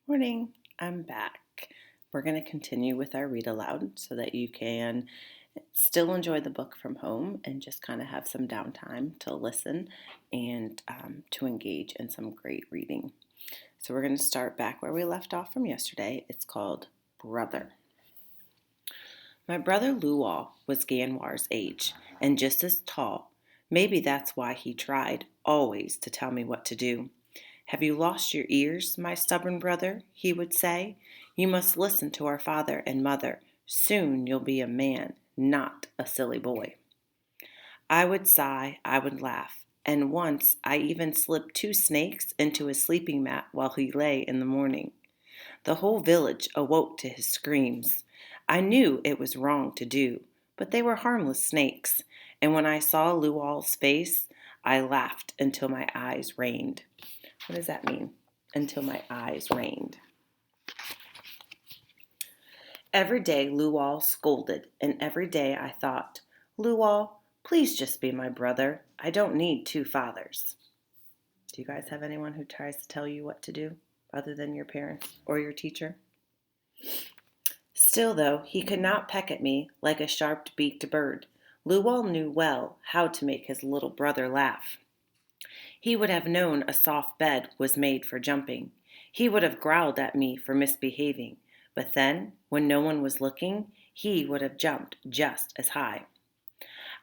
Morning, I'm back. We're going to continue with our read aloud so that you can still enjoy the book from home and just kind of have some downtime to listen and to engage in some great reading. So we're going to start back where we left off from yesterday. It's called Brother. My brother Luwal was Ganwar's age and just as tall. Maybe that's why he tried always to tell me what to do. Have you lost your ears, my stubborn brother? He would say. You must listen to our father and mother. Soon you'll be a man, not a silly boy. I would sigh, I would laugh, and once I even slipped 2 snakes into his sleeping mat while he lay in the morning. The whole village awoke to his screams. I knew it was wrong to do, but they were harmless snakes, and when I saw Luwal's face, I laughed until my eyes rained. What does that mean? Until my eyes rained. Every day Luwal scolded, and every day I thought, Luwal, please just be my brother. I don't need 2 fathers. Do you guys have anyone who tries to tell you what to do other than your parents or your teacher? Still, though, he could not peck at me like a sharp-beaked bird. Luwal knew well how to make his little brother laugh. He would have known a soft bed was made for jumping. He would have growled at me for misbehaving. But then, when no one was looking, he would have jumped just as high.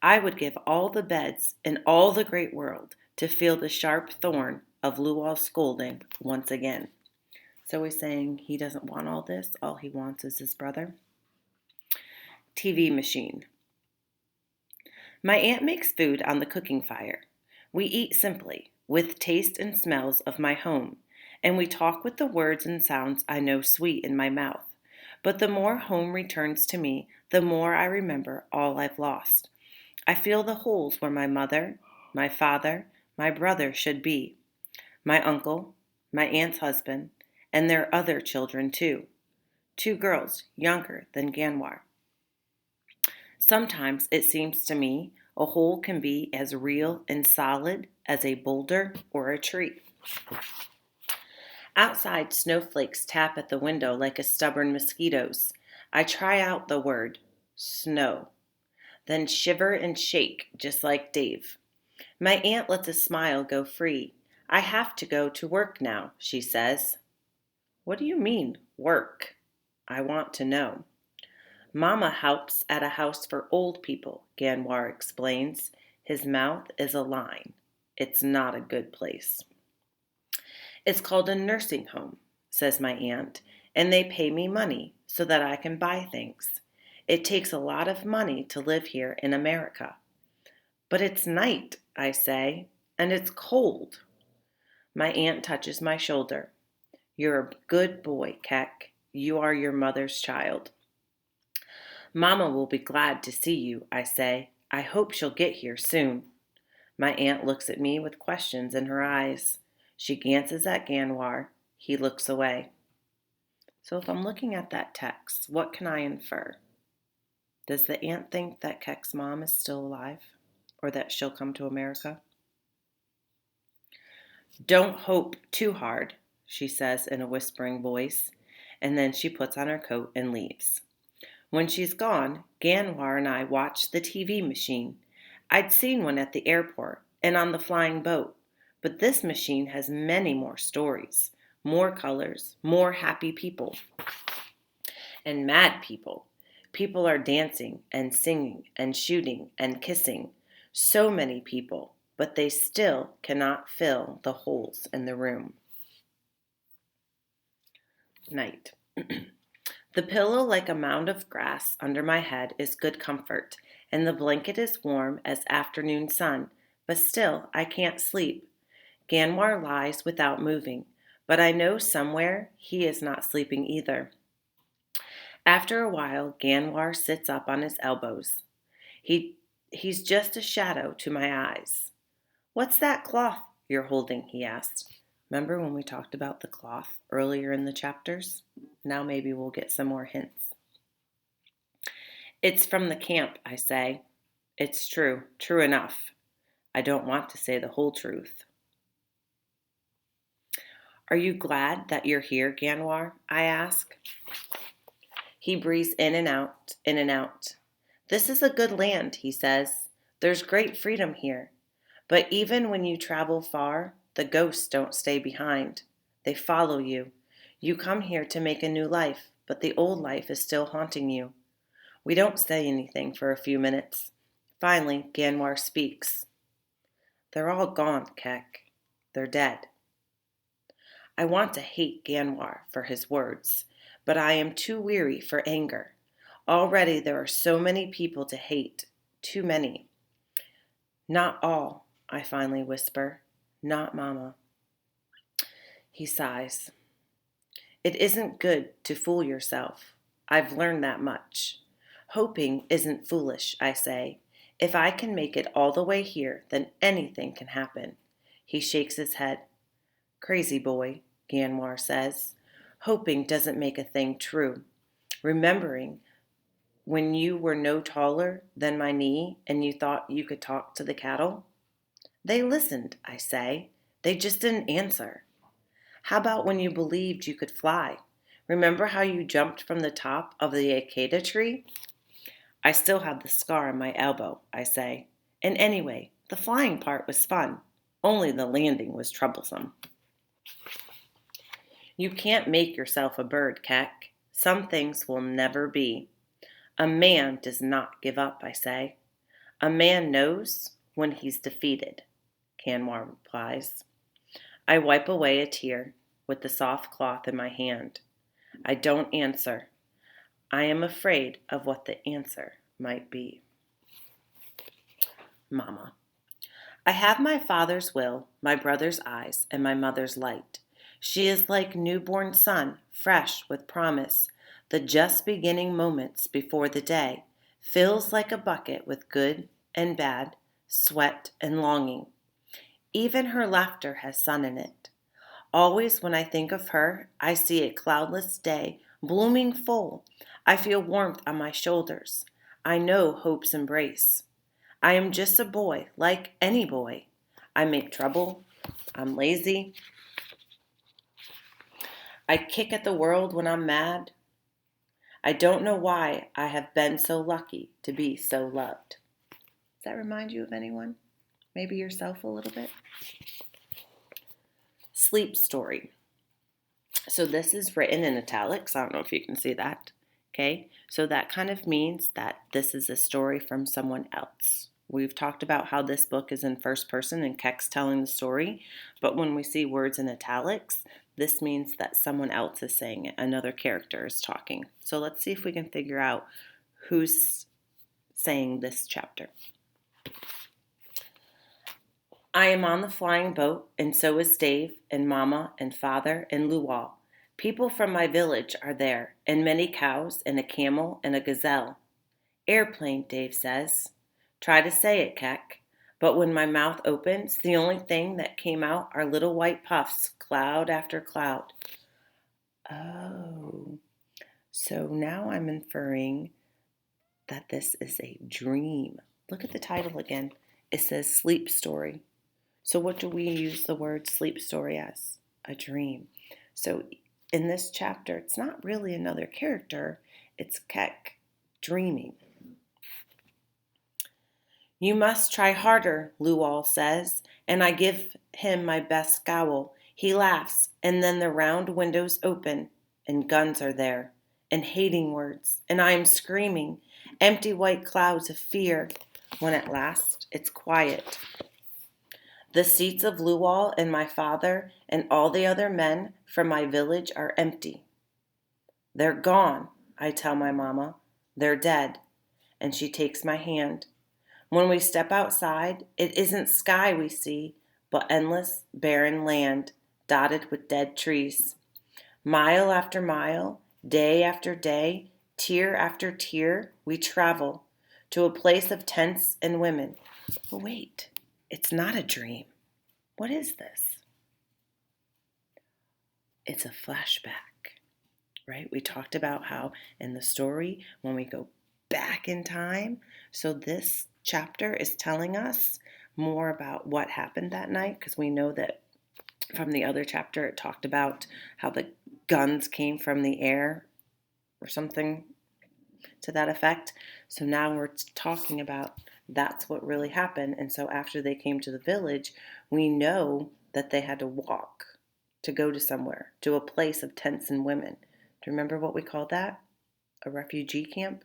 I would give all the beds in all the great world to feel the sharp thorn of Luwal's scolding once again. So he's saying he doesn't want all this. All he wants is his brother. TV machine. My aunt makes food on the cooking fire. We eat simply, with taste and smells of my home, and we talk with the words and sounds I know sweet in my mouth. But the more home returns to me, the more I remember all I've lost. I feel the holes where my mother, my father, my brother should be, my uncle, my aunt's husband, and their other children too. 2 girls younger than Ganwar. Sometimes it seems to me a hole can be as real and solid as a boulder or a tree. Outside, snowflakes tap at the window like a stubborn mosquitoes. I try out the word, snow, then shiver and shake just like Dave. My aunt lets a smile go free. I have to go to work now, she says. What do you mean, work? I want to know. Mama helps at a house for old people, Ganwar explains. His mouth is a line. It's not a good place. It's called a nursing home, says my aunt, and they pay me money so that I can buy things. It takes a lot of money to live here in America. But it's night, I say, and it's cold. My aunt touches my shoulder. You're a good boy, Keck. You are your mother's child. Mama will be glad to see you, I say. I hope she'll get here soon. My aunt looks at me with questions in her eyes. She glances at Ganwar. He looks away. So if I'm looking at that text, what can I infer? Does the aunt think that Keck's mom is still alive? Or that she'll come to America? Don't hope too hard, she says in a whispering voice, and then she puts on her coat and leaves. When she's gone, Ganwar and I watch the TV machine. I'd seen one at the airport and on the flying boat, but this machine has many more stories, more colors, more happy people, and mad people. People are dancing and singing and shooting and kissing. So many people, but they still cannot fill the holes in the room. Night. The pillow, like a mound of grass under my head, is good comfort, and the blanket is warm as afternoon sun, but still I can't sleep. Ganwar lies without moving, but I know somewhere he is not sleeping either. After a while, Ganwar sits up on his elbows. He's just a shadow to my eyes. What's that cloth you're holding? He asked. Remember when we talked about the cloth earlier in the chapters? Now maybe we'll get some more hints. It's from the camp, I say. It's true, true enough. I don't want to say the whole truth. Are you glad that you're here, Ganwar? I ask. He breathes in and out, in and out. This is a good land, he says. There's great freedom here. But even when you travel far, the ghosts don't stay behind. They follow you. You come here to make a new life, but the old life is still haunting you. We don't say anything for a few minutes. Finally, Ganwar speaks. They're all gone, Kek. They're dead. I want to hate Ganwar for his words, but I am too weary for anger. Already there are so many people to hate, too many. Not all, I finally whisper. Not Mama. He sighs. It isn't good to fool yourself. I've learned that much. Hoping isn't foolish, I say. If I can make it all the way here, then anything can happen. He shakes his head. Crazy boy, Ganwar says. Hoping doesn't make a thing true. Remembering when you were no taller than my knee and you thought you could talk to the cattle? They listened, I say. They just didn't answer. How about when you believed you could fly? Remember how you jumped from the top of the acacia tree? I still have the scar on my elbow, I say. And anyway, the flying part was fun. Only the landing was troublesome. You can't make yourself a bird, Kek. Some things will never be. A man does not give up, I say. A man knows when he's defeated, Ganwar replies. I wipe away a tear with the soft cloth in my hand. I don't answer. I am afraid of what the answer might be. Mama. I have my father's will, my brother's eyes, and my mother's light. She is like newborn sun, fresh with promise. The just beginning moments before the day fills like a bucket with good and bad, sweat and longing. Even her laughter has sun in it. Always when I think of her, I see a cloudless day blooming full. I feel warmth on my shoulders. I know hope's embrace. I am just a boy, like any boy. I make trouble. I'm lazy. I kick at the world when I'm mad. I don't know why I have been so lucky to be so loved. Does that remind you of anyone? Maybe yourself a little bit? Sleep story. So this is written in italics. I don't know if you can see that. Okay, so that kind of means that this is a story from someone else. We've talked about how this book is in first person and Kek's telling the story, but when we see words in italics, this means that someone else is saying it, another character is talking. So let's see if we can figure out who's saying this chapter. I am on the flying boat, and so is Dave, and Mama, and Father, and Luwal. People from my village are there, and many cows, and a camel, and a gazelle. Airplane, Dave says. Try to say it, Kek. But when my mouth opens, the only thing that came out are little white puffs, cloud after cloud. Oh, so now I'm inferring that this is a dream. Look at the title again. It says sleep story. So what do we use the word sleep story as? A dream. So in this chapter, it's not really another character. It's Kek dreaming. You must try harder, Luwal says, and I give him my best scowl. He laughs, and then the round windows open, and guns are there, and hating words, and I am screaming, empty white clouds of fear, when at last it's quiet. The seats of Luwal and my father and all the other men from my village are empty. They're gone, I tell my mama. They're dead. And she takes my hand. When we step outside, it isn't sky we see, but endless, barren land, dotted with dead trees. Mile after mile, day after day, tier after tier, we travel to a place of tents and women. Oh, wait, it's not a dream. What is this? It's a flashback, right? We talked about how in the story, when we go back in time, so this chapter is telling us more about what happened that night, because we know that from the other chapter, it talked about how the guns came from the air or something to that effect. So now we're talking about that's what really happened. And so after they came to the village, we know that they had to walk to go to somewhere, to a place of tents and women. Do you remember what we called that? A refugee camp?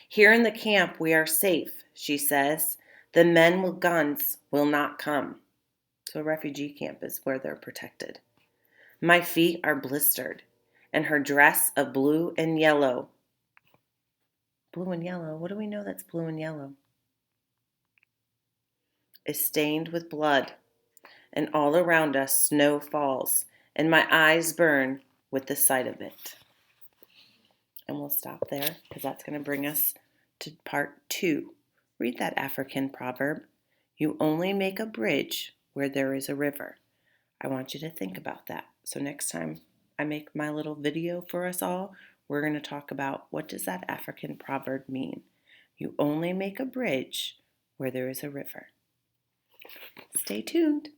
Here in the camp we are safe, she says. The men with guns will not come. So a refugee camp is where they're protected. My feet are blistered, and her dress of blue and yellow. Blue and yellow? What do we know that's blue and yellow? Is stained with blood, and all around us snow falls, and my eyes burn with the sight of it. And we'll stop there because that's going to bring us to part 2. Read that African proverb. You only make a bridge where there is a river. I want you to think about that. So next time I make my little video for us all, we're going to talk about what does that African proverb mean. You only make a bridge where there is a river. Stay tuned.